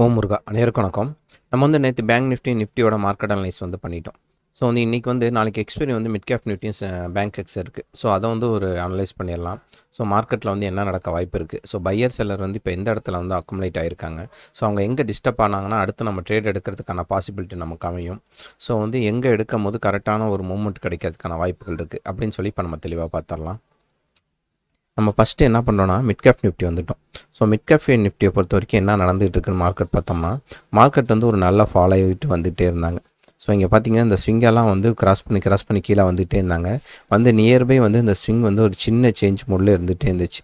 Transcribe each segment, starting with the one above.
ஓம் முருகா அனைவருக்கும் வணக்கம். நம்ம வந்து நேற்று பேங்க் நிஃப்டி நிஃப்டியோட மார்க்கெட் அனலைஸ் வந்து பண்ணிட்டோம். ஸோ வந்து இன்றைக்கி வந்து நாளைக்கு எக்ஸ்பைரி வந்து மிட் கேப் நிஃப்டியும் பேங்க் எக்ஸ் இருக்குது. ஸோ அதை வந்து ஒரு அனலைஸ் பண்ணிடலாம். ஸோ மார்க்கெட்டில் வந்து என்ன நடக்க வாய்ப்பு இருக்குது, ஸோ பையர் செல்லர் வந்து இப்போ எந்த இடத்துல வந்து அக்குமுலேட் ஆகிருக்காங்க, ஸோ அவங்க எங்கே டிஸ்டர்ப் ஆனாங்கன்னா அடுத்து நம்ம ட்ரேட் எடுக்கிறதுக்கான பாசிபிலிட்டி நமக்கு அமையும். ஸோ வந்து எங்கே எடுக்கும் போது கரெக்டான ஒரு மூவ்மெண்ட் கிடைக்கிறதுக்கான வாய்ப்புகள் இருக்குது அப்படின்னு சொல்லி இப்போ நம்ம தெளிவாக பார்த்துடலாம். நம்ம ஃபஸ்ட்டு என்ன பண்ணுறோன்னா மிட் கேப் நிஃப்டி வந்துட்டோம். ஸோ மிட் கேப் நிஃப்டியை பொறுத்த வரைக்கும் என்ன நடந்துகிட்டு இருக்குன்னு மார்க்கெட் பார்த்தோம்னா, மார்க்கெட் வந்து ஒரு நல்ல ஃபாலோ ஆகிட்டு வந்துகிட்டே இருந்தாங்க. ஸோ இங்கே பார்த்தீங்கன்னா இந்த ஸ்விங்கெல்லாம் வந்து கிராஸ் பண்ணி கீழே வந்துகிட்டே இருந்தாங்க. வந்து நியர்பை வந்து இந்த ஸ்விங் வந்து ஒரு சின்ன சேஞ்ச் மோடில் இருந்துகிட்டே இருந்துச்சு.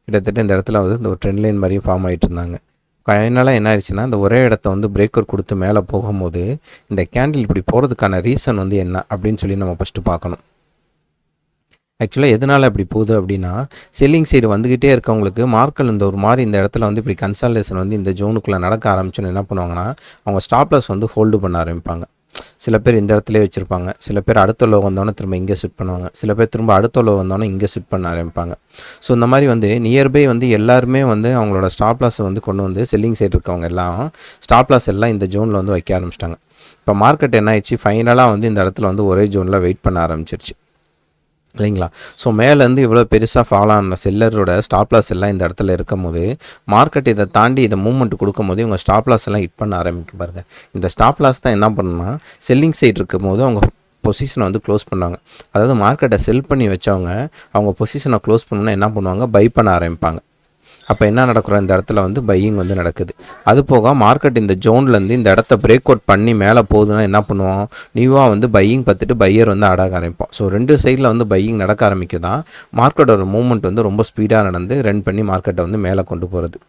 கிட்டத்தட்ட இந்த இடத்துல வந்து இந்த ஒரு ட்ரெண்ட் லைன் மாதிரியும் ஃபார்ம் ஆகிட்டு இருந்தாங்க. ஃபைனலாக என்ன ஆயிடுச்சுன்னா, இந்த ஒரே இடத்த வந்து பிரேக்கர் கொடுத்து மேலே போகும்போது இந்த கேண்டில் இப்படி போகிறதுக்கான ரீசன் வந்து என்ன அப்படின்னு சொல்லி நம்ம ஃபஸ்ட்டு பார்க்கணும். ஆக்சுவலாக எதனால் அப்படி போகுது அப்படின்னா, செல்லிங் சைடு வந்துக்கிட்டே இருக்கவங்களுக்கு மார்க்கெட் இந்த ஒரு மாதிரி இந்த இடத்துல வந்து இப்படி கன்சால்டேஷன் வந்து இந்த ஜோனுக்குள்ளே நடக்க ஆரம்பிச்சோன்னு என்ன பண்ணுவாங்கன்னா, அவங்க ஸ்டாப்லாஸ் வந்து ஹோல்டு பண்ண ஆரம்பிப்பாங்க. சில பேர் இந்த இடத்துல வச்சுருப்பாங்க, சில பேர் அடுத்த லோ வந்தோடனே திரும்ப இங்கே ஷிஃப்ட் பண்ணுவாங்க, சில பேர் திரும்ப அடுத்த லோ வந்தோடனே இங்கே ஷிஃப்ட் பண்ண ஆரம்பிப்பாங்க. ஸோ இந்த மாதிரி வந்து நியர்பை வந்து எல்லாருமே வந்து அவங்களோட ஸ்டாப்லாஸை வந்து கொண்டு வந்து செல்லிங் சைடு இருக்கவங்க எல்லாம் ஸ்டாப்லாஸ் எல்லாம் இந்த ஜோனில் வந்து வைக்க ஆரம்பிச்சிட்டாங்க. இப்போ மார்க்கெட் என்ன ஆயிடுச்சு, ஃபைனலாக வந்து இந்த இடத்துல வந்து ஒரே ஜோனில் வெயிட் பண்ண ஆரம்பிச்சிருச்சு இல்லைங்களா. ஸோ மேலேருந்து இவ்வளோ பெருசாக ஃபாலோ ஆன செல்லரோட ஸ்டாப்லாஸ் எல்லாம் இந்த இடத்துல இருக்கும் போது மார்க்கெட் இதை தாண்டி இதை மூவ்மெண்ட் கொடுக்கும் போது இவங்க ஸ்டாப்லாஸ் எல்லாம் ஹிட் பண்ண ஆரம்பிக்க பாருங்கள். இந்த ஸ்டாப்லாஸ் தான் என்ன பண்ணணும்னா, செல்லிங் சைடு இருக்கும் போது அவங்க பொசிஷனை வந்து க்ளோஸ் பண்ணுவாங்க. அதாவது மார்க்கெட்டை செல் பண்ணி வச்சவங்க அவங்க பொசிஷனை க்ளோஸ் பண்ணணுன்னா என்ன பண்ணுவாங்க, பை பண்ண ஆரம்பிப்பாங்க. அப்போ என்ன நடக்கிறோம், இந்த இடத்துல வந்து பையிங் வந்து நடக்குது. அது போக மார்க்கெட் இந்த ஜோன்லேருந்து இந்த இடத்த பிரேக் அவுட் பண்ணி மேலே போகுதுன்னா என்ன பண்ணுவோம், நியூவாக வந்து பையிங் பார்த்துட்டு பையர் வந்து அடக்க ஆரம்பிப்போம். ஸோ ரெண்டு சைடில் வந்து பையிங் நடக்க ஆரம்பிக்குதான் மார்க்கெட்டோட மூவ்மெண்ட் வந்து ரொம்ப ஸ்பீடாக நடந்து ரன் பண்ணி மார்க்கெட்டை வந்து மேலே கொண்டு போகிறது.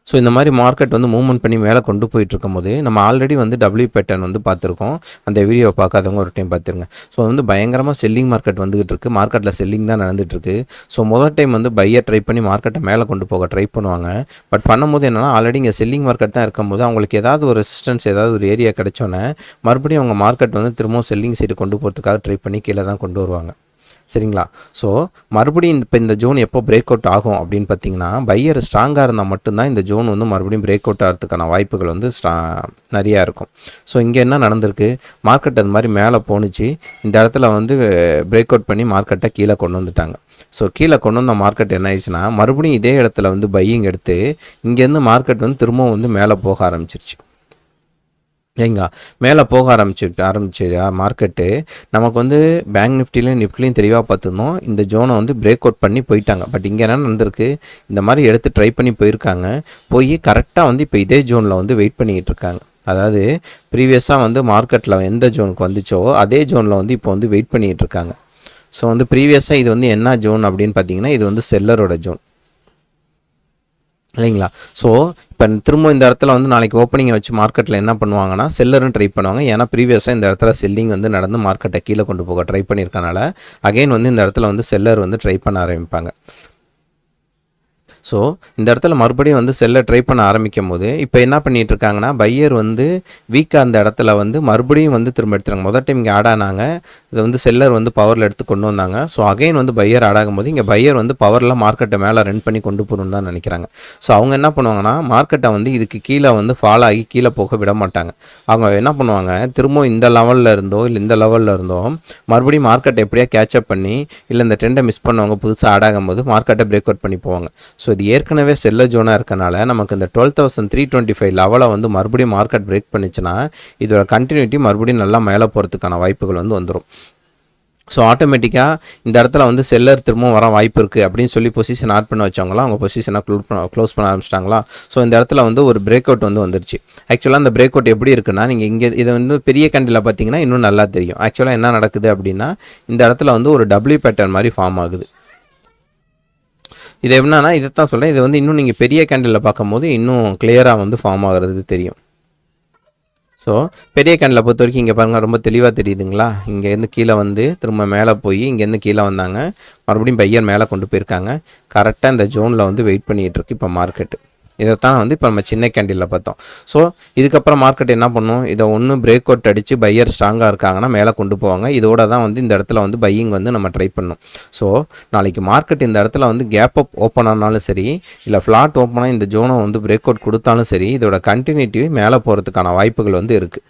ஸோ இந்த மாதிரி மார்க்கெட் வந்து மூவ்மெண்ட் பண்ணி மேலே கொண்டு போயிட்டுருக்கும் போது நம்ம ஆல்ரெடி வந்து டபிள்யூ பேட்டர்ன் வந்து பார்த்துருக்கோம். அந்த வீடியோவை பார்க்காதவங்க ஒரு டைம் பார்த்துருங்க. ஸோ வந்து பயங்கரமாக செல்லிங் மார்க்கெட் வந்துகிட்டு இருக்குது. மார்க்கெட்டில் செல்லிங் தான் நடந்துகிட்ருக்கு. ஸோ முதல் டைம் வந்து பையர் ட்ரை பண்ணி மார்க்கெட்டை மேலே கொண்டு போக ட்ரை பண்ணுவாங்க. பட் பண்ணும்போது என்னென்னா, ஆல்ரெடி இங்கே செல்லிங் மார்க்கெட் தான் இருக்கும்போது அவங்களுக்கு ஏதாவது ஒரு ரெசிஸ்டன்ஸ் ஏதாவது ஒரு ஏரியா கிடைச்சோன்னே மறுபடியும் அவங்க மார்க்கெட் வந்து திரும்பவும் செல்லிங் சைடு கொண்டு போகிறதுக்காக ட்ரை பண்ணி கீழே தான் கொண்டு வருவாங்க. சரிங்களா. ஸோ மறுபடியும் இப்போ இந்த ஜோன் எப்போ பிரேக் அவுட் ஆகும் அப்படின்னு பார்த்தீங்கன்னா, பையர் ஸ்ட்ராங்காக இருந்தால் மட்டும்தான் இந்த ஜோன் வந்து மறுபடியும் பிரேக் அவுட் ஆகிறதுக்கான வாய்ப்புகள் வந்து நிறையா இருக்கும். ஸோ இங்கே என்ன நடந்திருக்கு, மார்க்கெட் அது மாதிரி மேலே போணுச்சு, இந்த இடத்துல வந்து பிரேக் அவுட் பண்ணி மார்க்கெட்டை கீழே கொண்டு வந்துட்டாங்க. ஸோ கீழே கொண்டு வந்த மார்க்கெட் என்ன ஆயிடுச்சுன்னா, மறுபடியும் இதே இடத்துல வந்து பையிங் எடுத்து இங்கேருந்து மார்க்கெட் வந்து திரும்பவும் வந்து மேலே போக ஆரம்பிச்சிருச்சு. இல்லைங்களா. மேலே போக ஆரம்பிச்சு மார்க்கெட்டு நமக்கு வந்து பேங்க் நிஃப்டிலையும் தெளிவாக பார்த்துருந்தோம். இந்த ஜோனை வந்து பிரேக் அவுட் பண்ணி போயிட்டாங்க. பட் இங்கே என்ன நடந்திருக்கு, இந்த மாதிரி எடுத்து ட்ரை பண்ணி போயிருக்காங்க. போய் கரெக்டாக வந்து இப்போ இதே ஜோனில் வந்து வெயிட் பண்ணிக்கிட்டு இருக்காங்க. அதாவது ப்ரீவியஸாக வந்து மார்க்கெட்டில் எந்த ஜோனுக்கு வந்துச்சோ அதே ஜோனில் வந்து இப்போ வந்து வெயிட் பண்ணிக்கிட்டு இருக்காங்க. ஸோ வந்து ப்ரீவியஸாக இது வந்து என்ன ஜோன் அப்படின்னு பார்த்தீங்கன்னா, இது வந்து செல்லரோட ஜோன் இல்லைங்களா. ஸோ இப்போ திரும்ப இந்த இடத்துல வந்து நாளைக்கு ஓப்பனிங்கை வச்சு மார்க்கெட்டில் என்ன பண்ணுவாங்கன்னா, செல்லரும் ட்ரை பண்ணுவாங்க. ஏன்னா ப்ரீவியஸாக இந்த இடத்துல செல்லிங் வந்து நடந்து மார்க்கெட்டை கீழே கொண்டு போக ட்ரை பண்ணியிருக்கனால அகைன் வந்து இந்த இடத்துல வந்து செல்லர் வந்து ட்ரை பண்ண ஆரம்பிப்பாங்க. ஸோ இந்த இடத்துல மறுபடியும் வந்து செல்லை ட்ரை பண்ண ஆரம்பிக்கும் போது இப்போ என்ன பண்ணிகிட்டு இருக்காங்கன்னா, பையர் வந்து வீக்காக அந்த இடத்துல வந்து மறுபடியும் வந்து திரும்ப எடுத்துறாங்க. முதல் டைம் இங்கே ஆட் ஆனாங்க, இதை வந்து செல்லர் வந்து பவரில் எடுத்து கொண்டு வந்தாங்க. ஸோ அகைன் வந்து பையர் ஆட் ஆகும்போது இங்கே பையர் வந்து பவரில் மார்க்கெட்டை மேலே ரன் பண்ணி கொண்டு போகணுன்னு தான் நினைக்கிறாங்க. ஸோ அவங்க என்ன பண்ணுவாங்கன்னா, மார்க்கெட்டை வந்து இதுக்கு கீழே வந்து ஃபாலோ ஆகி கீழே போக விட மாட்டாங்க. அவங்க என்ன பண்ணுவாங்க, திரும்ப இந்த லெவலில் இருந்தோ இல்லை இந்த லெவலில் இருந்தோ மறுபடியும் மார்க்கெட்டை எப்படியா கேட்சப் பண்ணி இல்லை இந்த ட்ரெண்டை மிஸ் பண்ணவங்க புதுசாக ஆட் ஆகும்போது மார்க்கெட்டை பிரேக் அவுட் பண்ணி போவாங்க. ஸோ இது ஏற்கனவே செல்ல ஜோனாக இருக்கனால நமக்கு இந்த 12,325 லெவலை வந்து மறுபடியும் மார்க்கெட் பிரேக் பண்ணிச்சுன்னா இதோட கண்டினியூட்டி மறுபடியும் நல்லா மேலே போகிறதுக்கான வாய்ப்புகள் வந்து வந்துடும். ஸோ ஆட்டோமேட்டிக்காக இந்த இடத்துல வந்து செல்லர் திரும்பவும் வர வாய்ப்பு இருக்குது அப்படின்னு சொல்லி பொசிஷன் ஆட் பண்ண வச்சவங்களாம் அவங்க பொசிஷனை க்ளோஸ் பண்ண ஆரம்பிச்சிட்டாங்களா. ஸோ இந்த இடத்துல வந்து ஒரு பிரேக் அவுட் வந்து வந்துருச்சு. ஆக்சுவலாக அந்த பிரேக் அவுட் எப்படி இருக்குன்னா, நீங்கள் இங்கே இதை வந்து பெரிய கண்டில் பார்த்தீங்கன்னா இன்னும் நல்லா தெரியும். ஆக்சுவலாக என்ன நடக்குது அப்படின்னா, இந்த இடத்துல வந்து ஒரு டபிள்யூ பேட்டர்ன் மாதிரி ஃபார்ம் ஆகுது. இது என்னன்னா, இதைத்தான் சொல்கிறேன், இது வந்து இன்னும் நீங்கள் பெரிய கேண்டிலில் பார்க்கும்போது இன்னும் கிளியராக வந்து ஃபார்ம் ஆகிறது தெரியும். ஸோ பெரிய கேண்டில் பொறுத்த வரைக்கும் இங்கே பாருங்கள், ரொம்ப தெளிவாக தெரியுதுங்களா. இங்கேருந்து கீழே வந்து திரும்ப மேலே போய் இங்கேருந்து கீழே வந்தாங்க, மறுபடியும் பையர் மேலே கொண்டு போயிருக்காங்க. கரெக்டாக இந்த ஜோனில் வந்து வெயிட் பண்ணிகிட்டு இருக்கு இப்போ மார்க்கெட்டு. இதைத்தான் வந்து இப்போ நம்ம சின்ன கேண்டிலில் பார்த்தோம். ஸோ இதுக்கப்புறம் மார்க்கெட் என்ன பண்ணும், இதை ஒன்று பிரேக் அவுட் அடித்து பையர் ஸ்ட்ராங்காக இருக்காங்கன்னா மேலே கொண்டு போவாங்க. இதோட தான் வந்து இந்த இடத்துல வந்து பையிங் வந்து நம்ம ட்ரை பண்ணணும். ஸோ நாளைக்கு மார்க்கெட் இந்த இடத்துல வந்து கேப் அப் ஓப்பன் ஆனாலும் சரி, இல்லை ஃப்ளாட் ஓப்பனாக இந்த ஜோனை வந்து பிரேக் அவுட் கொடுத்தாலும் சரி, இதோட கண்டினியூட்டி மேலே போகிறதுக்கான வாய்ப்புகள் வந்து இருக்குது.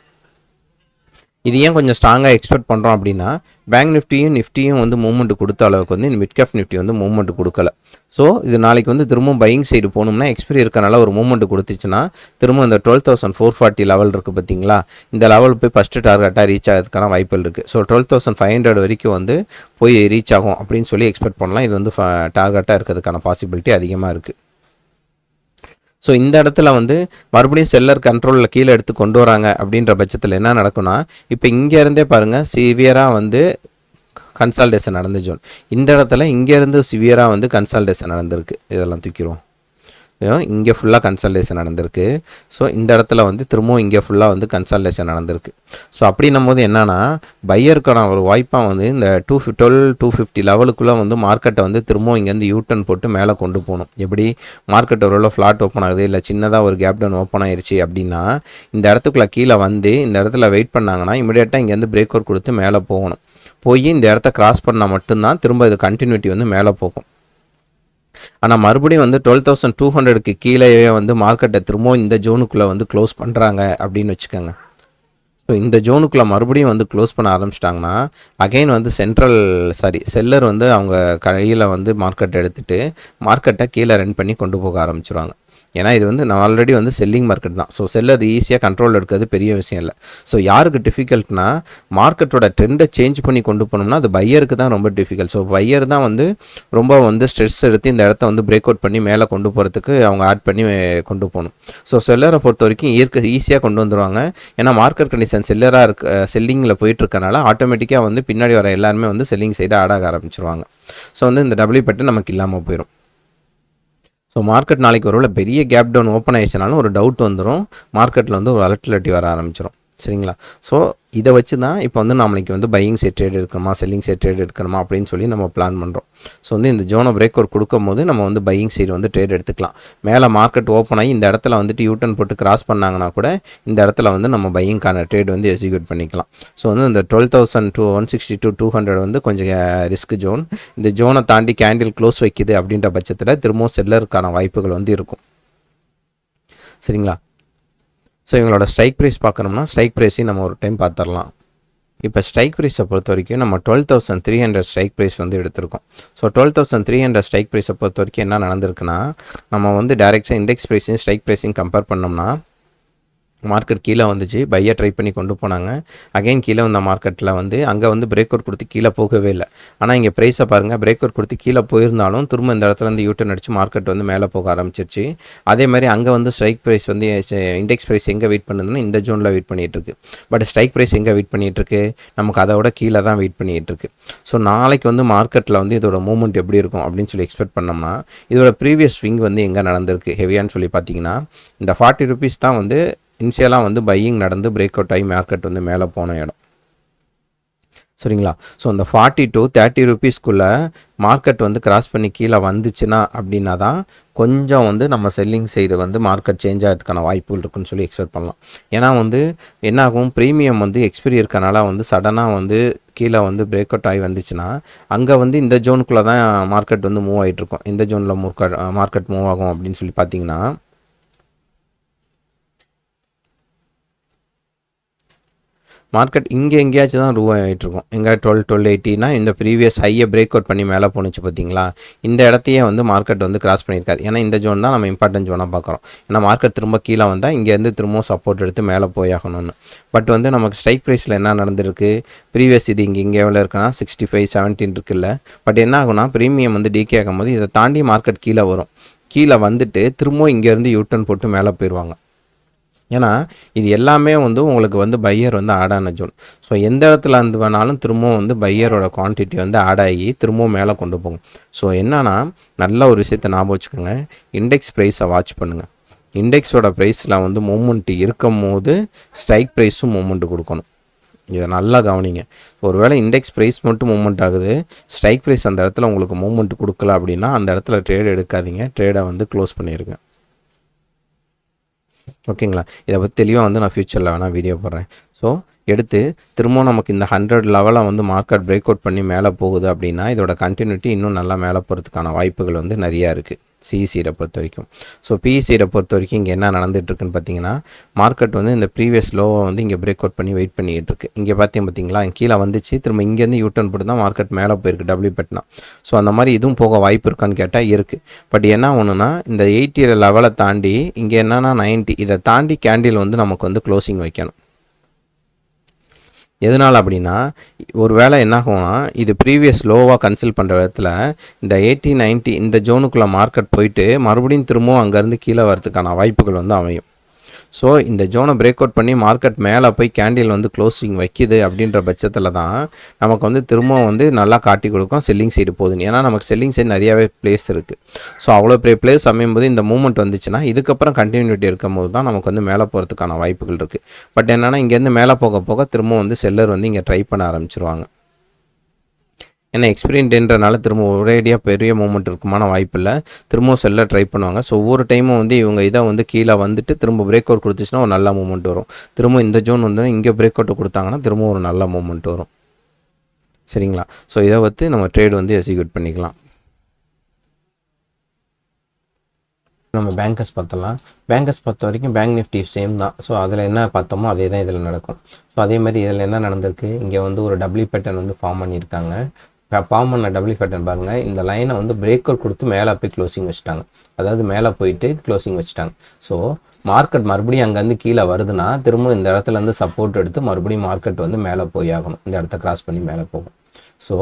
இது ஏன் கொஞ்சம் ஸ்ட்ராங்காக எக்ஸ்பெக்ட் பண்ணுறோம் அப்படின்னா, பேங்க் நிஃப்டியும் வந்து மூவ்மெண்ட் கொடுத்த அளவுக்கு வந்து இந்த மிட் கேப் நிஃப்டி வந்து மூவ்மெண்ட் கொடுக்கல. ஸோ இது நாளைக்கு வந்து திரும்ப பையிங் சைடு போகணும்னா எக்ஸ்பைரி இருக்கனால ஒரு மூவ்மெண்ட் கொடுத்துச்சுன்னா திரும்ப இந்த 12,440 லெவல் இருக்குது பார்த்தீங்களா, இந்த லெவல் போய் ஃபஸ்ட்டு டார்கெட்டாக ரீச் ஆகிறதுக்கான வாய்ப்புகள் இருக்குது. ஸோ 12,500 வரைக்கும் வந்து போய் ரீச் ஆகும் அப்படின்னு சொல்லி எக்ஸ்பெக்ட் பண்ணலாம். இது வந்து டார்கெட்டாக இருக்கிறதுக்கான பாசிபிலிட்டி அதிகமாக இருக்குது. ஸோ இந்த இடத்துல வந்து மறுபடியும் செல்லர் கண்ட்ரோலில் கீழே எடுத்து கொண்டு வராங்க அப்படின்ற பட்சத்தில் என்ன நடக்கும்னா, இப்போ இங்கேருந்தே பாருங்கள் சிவியராக வந்து கன்சால்டேஷன் நடந்த ஜோன், இந்த இடத்துல இங்கேருந்து சிவியராக வந்து கன்சால்டேஷன் நடந்திருக்கு. இதெல்லாம் தூக்கிடுவோம். இங்கே ஃபுல்லாக கன்சல்டேஷன் நடந்திருக்கு. ஸோ இந்த இடத்துல வந்து திரும்பவும் இங்கே ஃபுல்லாக வந்து கன்சல்டேஷன் நடந்திருக்கு. ஸோ அப்படின்னும் போது என்னென்னா, பையருக்கான ஒரு வாய்ப்பாக வந்து இந்த 250 லெவலுக்குள்ளே வந்து மார்க்கெட்டை வந்து திரும்பவும் இங்கேருந்து யூட்டன் போட்டு மேலே கொண்டு போகணும். எப்படி மார்க்கெட் ஒரு ஃப்ளாட் ஓப்பன் ஆகுது, இல்லை சின்னதாக ஒரு கேப் டவுன் ஓப்பன் ஆயிடுச்சு அப்படின்னா, இந்த இடத்துக்குள்ளே கீழே வந்து இந்த இடத்துல வெயிட் பண்ணாங்கன்னா இமீடியட்டாக இங்கேருந்து பிரேக் அவுட் கொடுத்து மேலே போகணும். போய் இந்த இடத்த கிராஸ் பண்ணால் மட்டும்தான் திரும்ப இது கண்டினியூட்டி வந்து மேலே போகும். ஆனால் மறுபடியும் வந்து 12,200க்கு கீழேயே வந்து மார்க்கெட்டை திரும்பவும் இந்த ஜோனுக்குள்ளே வந்து க்ளோஸ் பண்ணுறாங்க அப்படின்னு வச்சுக்கோங்க. ஸோ இந்த ஜோனுக்குள்ளே மறுபடியும் வந்து க்ளோஸ் பண்ண ஆரம்பிச்சிட்டாங்கன்னா அகைன் வந்து செல்லர் வந்து அவங்க கையில் வந்து மார்க்கெட் எடுத்துகிட்டு மார்க்கெட்டை கீழே ரன் பண்ணி கொண்டு போக ஆரம்பிச்சிருவாங்க. ஏன்னா இது வந்து நான் ஆல்ரெடி வந்து செல்லிங் மார்க்கெட் தான். ஸோ செல்லர் ஈஸியாக கண்ட்ரோல் எடுக்கிறது பெரிய விஷயம் இல்லை. ஸோ யாருக்கு டிஃபிகல்ட்னா, மார்க்கெட்டோட ட்ரெண்டை சேஞ்ச் பண்ணி கொண்டு போனோம்னா அது பையருக்கு தான் ரொம்ப டிஃபிகல்ட். ஸோ பையர் தான் வந்து ரொம்ப வந்து ஸ்ட்ரெஸ் எடுத்து இந்த இடத்த வந்து பிரேக் அவுட் பண்ணி மேலே கொண்டு போகிறதுக்கு அவங்க ஆட் பண்ணி கொண்டு போகணும். ஸோ செல்லரை பொறுத்த வரைக்கும் ஈஸியாக கொண்டு வந்துடுவாங்க. ஏன்னா மார்க்கெட் கண்டிஷன் செல்லிங்கில் போயிட்டுருக்கனால ஆட்டோமேட்டிக்காக வந்து பின்னாடி வர எல்லாருமே வந்து செல்லிங் சைடு ஆட் ஆக ஆரம்பிச்சிருவாங்க. ஸோ வந்து இந்த டபிள்யூ பட்டு நமக்கு இல்லாமல் போயிடும். ஸோ மார்க்கெட் நாளைக்கு ஒருவேளை பெரிய கேப் டவுன் ஓப்பன் ஆயிடுச்சுனாலும் ஒரு டவுட் வந்துடும், மார்க்கெட்டில் வந்து ஒரு அலர்ட்டிலிட்டி வர ஆரம்பிச்சிடும். சரிங்களா? ஸோ இதை வச்சு தான் இப்போ வந்து நாளைக்கு வந்து பையிங் சைட் ட்ரேட் எடுக்கணுமா, செல்லிங் சைட் ட்ரேட் எடுக்கணுமா அப்படின்னு சொல்லி நம்ம பிளான் பண்ணுறோம். ஸோ வந்து இந்த ஜோனை பிரேக் அவுட் கொடுக்கும் போது நம்ம வந்து பையிங் சைடு வந்து ட்ரேட் எடுத்துக்கலாம். மேலே மார்க்கெட் ஓப்பன் ஆகி இந்த இடத்துல வந்துட்டு யூட்டன் போட்டு கிராஸ் பண்ணாங்கன்னா கூட இந்த இடத்துல வந்து நம்ம பையிங்கான ட்ரேட் வந்து எக்ஸிக்யூட் பண்ணிக்கலாம். ஸோ வந்து இந்த 12,160-200 வந்து கொஞ்சம் ரிஸ்க் ஜோன். இந்த ஜோனை தாண்டி கேண்டில் க்ளோஸ் வைக்குது அப்படின்ற பட்சத்தில் திரும்பவும் செல்லருக்கான வாய்ப்புகள் வந்து இருக்கும். சரிங்களா? ஸோ இவங்களோட ஸ்ட்ரைக் ப்ரைஸ் பார்க்கணும்னா ஸ்ட்ரைக் ப்ரைஸையும் நம்ம ஒரு டைம் பார்த்துடலாம். இப்போ ஸ்ட்ரைக் ப்ரைஸை பொறுத்த வரைக்கும் நம்ம 12,300 ஸ்ட்ரைக் ப்ரைஸ் வந்து எடுத்திருக்கோம். ஸோ 12,300 ஸ்ட்ரைக் ப்ரைஸை பொறுத்த வரைக்கும் என்ன நடந்திருக்குன்னா, நம்ம வந்து டைரெக்டாக இண்டெக்ஸ் ப்ரைஸையும் ஸ்ட்ரைக் ப்ரைஸையும் கம்பேர் பண்ணோம்னா மார்க்கெட் கீழே வந்துச்சு, பையை ட்ரை பண்ணி கொண்டு போனாங்க. அகைன் கீழே வந்த மார்க்கெட்டில் வந்து அங்கே வந்து பிரேக் அவுட் கொடுத்து கீழே போகவே இல்லை. ஆனால் இங்கே ப்ரைஸை பாருங்கள், பிரேக் அவுட் கொடுத்து கீழே போயிருந்தாலும் திரும்ப இந்த இடத்துல வந்து யூட்டன் அடிச்சு மார்க்கெட் வந்து மேலே போக ஆரம்பிச்சிருச்சு. அதே மாதிரி அங்கே வந்து ஸ்ட்ரைக் ப்ரைஸ் வந்து இண்டெக்ஸ் ப்ரைஸ் எங்கே வெயிட் பண்ணுதுன்னா இந்த ஜோனில் வெயிட் பண்ணிகிட்ருக்கு. பட் ஸ்ட்ரைக் ப்ரைஸ் எங்கே வெயிட் பண்ணிகிட்ருக்கு, நமக்கு அதோட கீழே தான் வெயிட் பண்ணிகிட்ருக்கு. ஸோ நாளைக்கு வந்து மார்க்கெட்டில் வந்து இதோட மூவ்மெண்ட் எப்படி இருக்கும் அப்படின்னு சொல்லி எக்ஸ்பெக்ட் பண்ணோம்னா, இதோட ப்ரீவியஸ் ஸ்விங் வந்து எங்கே நடந்திருக்கு ஹெவியான்னு சொல்லி பார்த்தீங்கன்னா, இந்த 40 rupees தான் வந்து இனிஷியலாக வந்து பையிங் நடந்து பிரேக் அவுட் ஆகி மார்க்கெட் வந்து மேலே போன இடம். சரிங்களா? ஸோ அந்த 40 to 30 rupeesக்குள்ளே மார்க்கெட் வந்து கிராஸ் பண்ணி கீழே வந்துச்சுன்னா அப்படின்னா தான் கொஞ்சம் வந்து நம்ம செல்லிங் சைடு வந்து மார்க்கெட் சேஞ்ச் ஆகிறதுக்கான வாய்ப்புகள் இருக்குன்னு சொல்லி எக்ஸ்பெக்ட் பண்ணலாம். ஏன்னா வந்து என்னாகும், ப்ரீமியம் வந்து எக்ஸ்பிரி இருக்கனால வந்து சடனாக வந்து கீழே வந்து பிரேக் அவுட் ஆகி வந்துச்சுன்னா அங்கே வந்து இந்த ஜோனுக்குள்ளே தான் மார்க்கெட் வந்து மூவ் ஆகிட்ருக்கும். இந்த ஜோனில் மார்க்கெட் மூவ் ஆகும் அப்படின்னு சொல்லி பார்த்தீங்கன்னா, மார்க்கெட் இங்கே எங்கேயாச்சும் தான் ரூவ் ஆகிட்ருக்கும். எங்கே 1280னா இந்த ப்ரீவியஸ் ஹையை பிரேக் அவுட் பண்ணி மேலே போணுச்சு பார்த்தீங்களா, இந்த இடத்தையே வந்து மார்க்கெட் வந்து கிராஸ் பண்ணியிருக்காது. ஏன்னா இந்த ஜோன் தான் நம்ம இம்பார்ட்டன்ட் ஜோனாக பார்க்குறோம். ஏன்னா மார்க்கெட் திரும்ப கீழே வந்தால் இங்கேருந்து திரும்பவும் சப்போர்ட் எடுத்து மேலே போயாகணும்னு. பட் வந்து நமக்கு ஸ்ட்ரைக் ப்ரைஸில் என்ன நடந்திருக்கு, ப்ரீவியஸ் இது இங்கே எவ்வளோ இருக்குன்னா 65-17 இருக்குல்ல. பட் என்ன ஆகுனா, ப்ரீமியம் வந்து டிகே ஆகும்போது இதை தாண்டி மார்க்கெட் கீழே வரும். கீழே வந்துட்டு திரும்பவும் இங்கேருந்து யூட்டன் போட்டு மேலே போயிடுவாங்க. ஏன்னா இது எல்லாமே வந்து உங்களுக்கு வந்து பையர் வந்து ஆட் ஆன ஜோன். ஸோ எந்த இடத்துல இருந்து வேணாலும் திரும்பவும் வந்து பையரோட குவான்டிட்டி வந்து ஆட் ஆகி திரும்பவும் மேலே கொண்டு போகும். ஸோ என்னன்னா, நல்ல ஒரு விஷயத்தை ஞாபகம் வச்சுக்கோங்க, இண்டெக்ஸ் ப்ரைஸை வாட்ச் பண்ணுங்கள். இண்டெக்ஸோட ப்ரைஸில் வந்து மூமெண்ட் இருக்கும் போது ஸ்ட்ரைக் ப்ரைஸும் மூமெண்ட் கொடுக்கணும். இதை நல்லா கவனிங்க. ஒருவேளை இண்டெக்ஸ் ப்ரைஸ் மட்டும் மூவ்மெண்ட் ஆகுது, ஸ்ட்ரைக் ப்ரைஸ் அந்த இடத்துல உங்களுக்கு மூவ்மெண்ட் கொடுக்கல அப்படின்னா அந்த இடத்துல ட்ரேட் எடுக்காதீங்க, ட்ரேடை வந்து க்ளோஸ் பண்ணிடுங்க. ஓகேங்களா? இதை பற்றி தெளிவாக வந்து நான் ஃப்யூச்சரில் வேணால் வீடியோ போடுறேன். ஸோ எடுத்து திரும்பவும் நமக்கு இந்த 100 லெவலை வந்து மார்க்கெட் பிரேக் அவுட் பண்ணி மேலே போகுது அப்படின்னா இதோட கண்டினியூட்டி இன்னும் நல்லா மேலே போகிறதுக்கான வாய்ப்புகள் வந்து நிறையா இருக்குது சிஇசியை பொறுத்த வரைக்கும். ஸோ பிஇசியை பொறுத்த வரைக்கும் இங்கே என்ன நடந்துகிட்ருக்குன்னு பார்த்தீங்கன்னா, மார்க்கெட் வந்து இந்த ப்ரீவியஸ் லோவை வந்து இங்கே பிரேக் அவுட் பண்ணி வெயிட் பண்ணிகிட்டு இருக்கு. இங்கே பார்த்தீங்களா கீழே வந்துச்சு, திரும்ப இங்கேருந்து யூட்டர்ன் போட்டு தான் மார்க்கெட் மேலே போயிருக்கு டபிள்யூ பெட்னா. ஸோ அந்த மாதிரி இதுவும் போக வாய்ப்பு இருக்கான்னு கேட்டால் இருக்குது. பட் என்ன ஒன்றுனா இந்த 80 லெவலை தாண்டி இங்கே என்னென்னா 90 இதை தாண்டி கேண்டில் வந்து நமக்கு வந்து க்ளோசிங் வைக்கணும். எதனால் அப்படின்னா ஒரு வேளை என்னாகும்னா இது ப்ரீவியஸ் லோவாக கன்சில் பண்ணுற விதத்தில் இந்த 80 90 இந்த ஜோனுக்குள்ளே மார்க்கெட் போயிட்டு மறுபடியும் திரும்பவும் அங்கேருந்து கீழே வரதுக்கான வாய்ப்புகள் வந்து அமையும். ஸோ இந்த ஜோனை பிரேக் அவுட் பண்ணி மார்க்கெட் மேலே போய் கேண்டில் வந்து க்ளோசிங் வைக்கிது அப்படின்ற பட்சத்தில் தான் நமக்கு வந்து திரும்பவும் வந்து நல்லா காட்டி கொடுக்கும் செல்லிங் சைடு போகுதுன்னு. ஏன்னா நமக்கு செல்லிங் சைடு நிறையாவே பிளேஸ் இருக்குது. ஸோ அவ்வளோ பெரிய பிளேஸ் அமையும் போது இந்த மூவ்மெண்ட் வந்துச்சுன்னா இதுக்கப்புறம் கண்டினியூட்டி இருக்கும் போது தான் நமக்கு வந்து மேலே போகிறதுக்கான வாய்ப்புகள் இருக்குது. பட் என்னென்னா இங்கேருந்து மேலே போக போக திரும்பவும் வந்து செல்லர் வந்து இங்கே ட்ரை பண்ண ஆரம்பிச்சிருவாங்க. ஏன்னா எக்ஸ்பீரியன்ட்ன்றனால திரும்ப ஒரேடியாக பெரிய மூமெண்ட் இருக்குமான வாய்ப்பு இல்லை. திரும்பவும் செல்ல ட்ரை பண்ணுவாங்க. ஸோ ஒவ்வொரு டைமும் வந்து இவங்க இதை வந்து கீழே வந்துட்டு திரும்ப பிரேக் அவுட் கொடுத்துச்சுன்னா ஒரு நல்ல மூமெண்ட் வரும். திரும்ப இந்த ஜோன் வந்து இங்கே பிரேக் அவுட் கொடுத்தாங்கன்னா திரும்ப ஒரு நல்ல மூமெண்ட் வரும். சரிங்களா? ஸோ இதை வச்சு நம்ம ட்ரேட் வந்து எக்ஸிக்யூட் பண்ணிக்கலாம். நம்ம பேங்கர்ஸ் பார்த்தலாம். பேங்கர்ஸ் பொறுத்த வரைக்கும் பேங்க் நிஃப்டி சேம் தான். ஸோ அதில் என்ன பார்த்தோமோ அதே தான் இதில் நடக்கும். ஸோ அதே மாதிரி இதில் என்ன நடந்திருக்கு, இங்கே வந்து ஒரு டபிள்யூ பேட்டர்ன் வந்து ஃபார்ம் பண்ணியிருக்காங்க. ஃபார்ம் பண்ண டபிள்யூ பேட்டர்ன் பாருங்கள், இந்த லைனை வந்து பிரேக் அவுட் கொடுத்து மேலே போய் க்ளோசிங் வச்சுட்டாங்க. அதாவது மேலே போயிட்டு க்ளோசிங் வச்சுட்டாங்க. ஸோ மார்க்கெட் மறுபடியும் அங்கேருந்து கீழே வருதுன்னா திரும்ப இந்த இடத்துலேருந்து சப்போர்ட் எடுத்து மறுபடியும் மார்க்கெட் வந்து மேலே போய் ஆகணும். இந்த இடத்த கிராஸ் பண்ணி மேலே போகும். ஸோ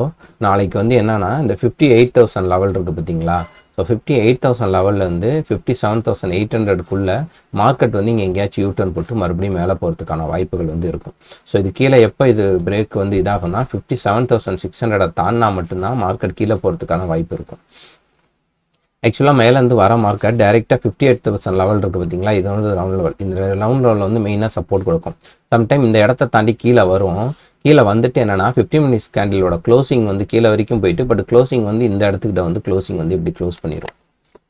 நாளைக்கு வந்து என்னென்னா இந்த 58,000 லெவல் இருக்குது பார்த்தீங்களா? ஸோ 58,000 லெவல்லேருந்து 57,800க்குள்ளே மார்க்கெட் வந்து இங்கே எங்கேயாச்சும் யூட்டர்ன் போட்டு மறுபடியும் மேலே போகிறதுக்கான வாய்ப்புகள் வந்து இருக்கும். ஸோ இது கீழே எப்போ இது பிரேக் வந்து இதாகும்னா 57,600 தாண்டினா மட்டும்தான் மார்க்கெட் கீழே போகிறதுக்கான வாய்ப்பு இருக்கும். ஆக்சுவலாக மேலேருந்து வர மார்க்கெட் டேரெக்டாக 58,000 லெவல் இருக்குது பார்த்தீங்களா? இது வந்து ரவுண்ட் லெவல். இந்த ரவுண்ட் லெவலில் வந்து மெயினாக சப்போர்ட் கொடுக்கும். சம்டைம் இந்த இடத்த தாண்டி கீழே வரும். கீழே வந்துட்டு என்னென்னா 15 மினிட்ஸ் கேண்டிலோட க்ளோசிங் வந்து கீழே வரைக்கும் போயிட்டு பட் க்ளோசிங் வந்து இந்த இடத்துக்கிட்ட வந்து க்ளோசிங் வந்து இப்படி க்ளோஸ் பண்ணிடும்.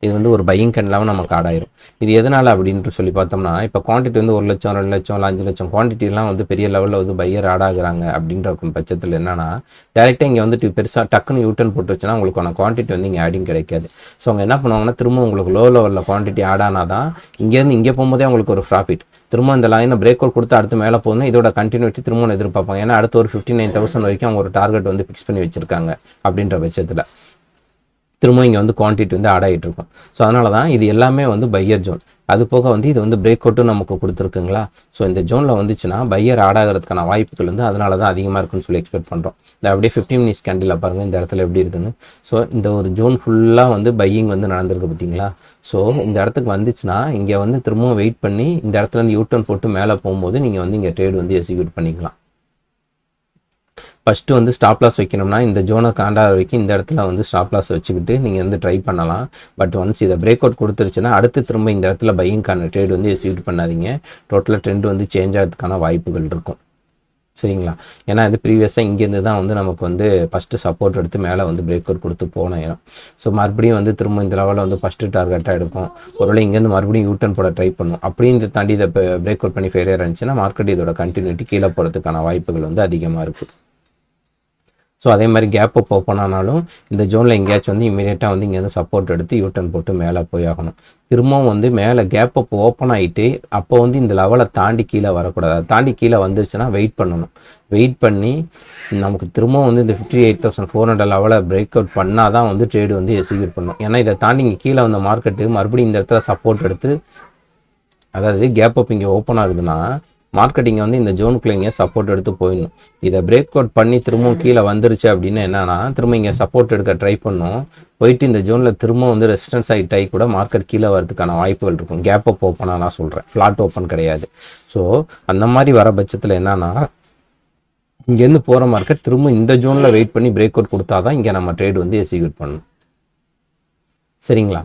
இது வந்து ஒரு பையிங் கேண்டிலாகவும் நமக்கு ஆட் ஆயிரும். இது எதனால் அப்படின்ட்டு சொல்லி பார்த்தோம்னா, இப்போ குவான்டிட்டி வந்து 1 லட்சம் 2 லட்சம் 5 லட்சம் குவான்டிட்டிலாம் வந்து பெரிய லெவலில் வந்து பையர் ஆட் ஆகுறாங்க அப்படின்ற பட்சத்தில் என்னன்னா டேரெக்டாக இங்கே வந்துட்டு பெருசாக டக்குன்னு யூட்டர்ன் போட்டு வச்சுன்னா உங்களுக்கான குவான்டிட்டி வந்து இங்கே ஆடிங் கிடைக்காது. ஸோ அவங்க என்ன பண்ணுவாங்கன்னா திரும்ப உங்களுக்கு லோ லெவலில் குவான்டிட்டி ஆட் ஆனால் தான் இங்கேருந்து இங்கே போகும்போதே உங்களுக்கு ஒரு ப்ராஃபிட். திரும்ப இந்த லைனை பிரேக் அவுட் கொடுத்து அடுத்து மேலே போகணும். இதோட கண்டினியூட்டி திரும்ப எதிர்பார்ப்பாங்க. ஏன்னா அடுத்து ஒரு 59,000 வரைக்கும் அவங்க ஒரு டார்கெட் வந்து ஃபிக்ஸ் பண்ணி வச்சுருக்காங்க. அப்படின்ற பட்சத்தில் திரும்ப இங்கே வந்து குவான்டிட்டி வந்து ஆட் ஆகிட்டு இருக்கும். ஸோ அதனால தான் இது எல்லாமே வந்து பையர் ஜோன். அது போக வந்து இது வந்து பிரேக் அவுட்டும் நமக்கு கொடுத்துருக்குங்களா? ஸோ இந்த ஜோனில் வந்துச்சுன்னா பையர் ஆட் ஆகிறதுக்கான வாய்ப்புகள் வந்து அதனால தான் அதிகமாக இருக்குன்னு சொல்லி எக்ஸ்பெக்ட் பண்ணுறோம். இந்த அப்படியே 15 மினிட்ஸ் கேண்டில் பாருங்கள் இந்த இடத்துல எப்படி இருக்குன்னு. ஸோ இந்த ஒரு ஜோன் ஃபுல்லாக வந்து பையிங் வந்து நடந்திருக்கு பார்த்தீங்களா? ஸோ இந்த இடத்துக்கு வந்துச்சுன்னா இங்கே வந்து திரும்பவும் வெயிட் பண்ணி இந்த இடத்துல வந்து யூட்டர்ன் போட்டு மேலே போகும்போது நீங்கள் வந்து இங்கே ட்ரேட் வந்து எக்ஸிக்யூட் பண்ணிக்கலாம். ஃபஸ்ட்டு வந்து ஸ்டாப் லாஸ் வைக்கணும்னா இந்த ஜோனை காண்டா வரைக்கும் இந்த இடத்துல வந்து ஸ்டாப் லாஸ் வச்சுக்கிட்டு நீங்கள் வந்து ட்ரை பண்ணலாம். பட் ஒன்ஸ் இதை பிரேக் அவுட் கொடுத்துருச்சுன்னா அடுத்து திரும்ப இந்த இடத்துல பையிங்கான ட்ரேட் வந்து எக்ஸிக்யூட் பண்ணாதீங்க. டோட்டலாக ட்ரெண்ட் வந்து சேஞ்ச் ஆகிறதுக்கான வாய்ப்புகள் இருக்கும். சரிங்களா? ஏன்னா இது ப்ரீவியஸாக இங்கேருந்து தான் வந்து நமக்கு வந்து ஃபஸ்ட்டு சப்போர்ட் எடுத்து மேலே வந்து பிரேக் அவுட் கொடுத்து போன இடம். ஸோ மறுபடியும் வந்து திரும்ப இந்த லெவலில் வந்து ஃபஸ்ட்டு டார்கெட்டாக எடுக்கும். ஒருவேளை இங்கேருந்து மறுபடியும் யூட்டர்ன் போட ட்ரை பண்ணும். அப்படியும் இந்த தாண்டி இதை பிரேக் அவுட் பண்ணி ஃபெயிலியர் இருந்துச்சுன்னா மார்க்கெட் இதோட கண்டினியூட்டி கீழே போகிறதுக்கான வாய்ப்புகள் வந்து அதிகமாக இருக்குது. ஸோ அதே மாதிரி கேப் அப் ஓப்பன் ஆனாலும் இந்த ஜோனில் எங்கேயாச்சும் வந்து இமீடியட்டாக வந்து இங்கேருந்து சப்போர்ட் எடுத்து யூட்டர்ன் போட்டு மேலே போய் ஆகணும். திரும்பவும் வந்து மேலே கேப் அப் ஓப்பன் ஆகிட்டு அப்போ வந்து இந்த லெவலை தாண்டி கீழே வரக்கூடாது. அதை தாண்டி கீழே வந்துருச்சுன்னா வெயிட் பண்ணணும். வெயிட் பண்ணி நமக்கு திரும்பவும் வந்து இந்த 58,400 லெவலை பிரேக் அவுட் பண்ணால் தான் வந்து ட்ரேடு வந்து எக்ஸிக்யூட் பண்ணணும். ஏன்னா இதை தாண்டி இங்கே கீழே வந்த மார்க்கெட்டு மறுபடியும் இந்த இடத்துல சப்போர்ட் எடுத்து அதாவது கேப் அப் இங்கே ஓப்பன் ஆகுதுன்னா மார்க்கெட்டிங்கை வந்து இந்த ஜோனுக்குள்ளே இங்கே சப்போர்ட் எடுத்து போயிடணும். இதை பிரேக் அவுட் பண்ணி திரும்பவும் கீழே வந்துருச்சு அப்படின்னு என்னன்னா திரும்ப இங்கே சப்போர்ட் எடுக்க ட்ரை பண்ணும். போயிட்டு இந்த ஜோனில் திரும்ப வந்து ரெசிஸ்டன்ஸ் ஆகிட்டு ஆகி கூட மார்க்கெட் கீழே வரதுக்கான வாய்ப்புகள் இருக்கும். கேப் அப் ஓப்பனாக நான் சொல்கிறேன், ஃப்ளாட் ஓப்பன் கிடையாது. ஸோ அந்த மாதிரி வர பட்சத்தில் என்னன்னா இங்கேருந்து போகிற மார்க்கெட் திரும்ப இந்த ஜோனில் வெயிட் பண்ணி பிரேக் அவுட் கொடுத்தா தான் இங்கே நம்ம ட்ரேட் வந்து எக்ஸிக்யூட் பண்ணணும். சரிங்களா?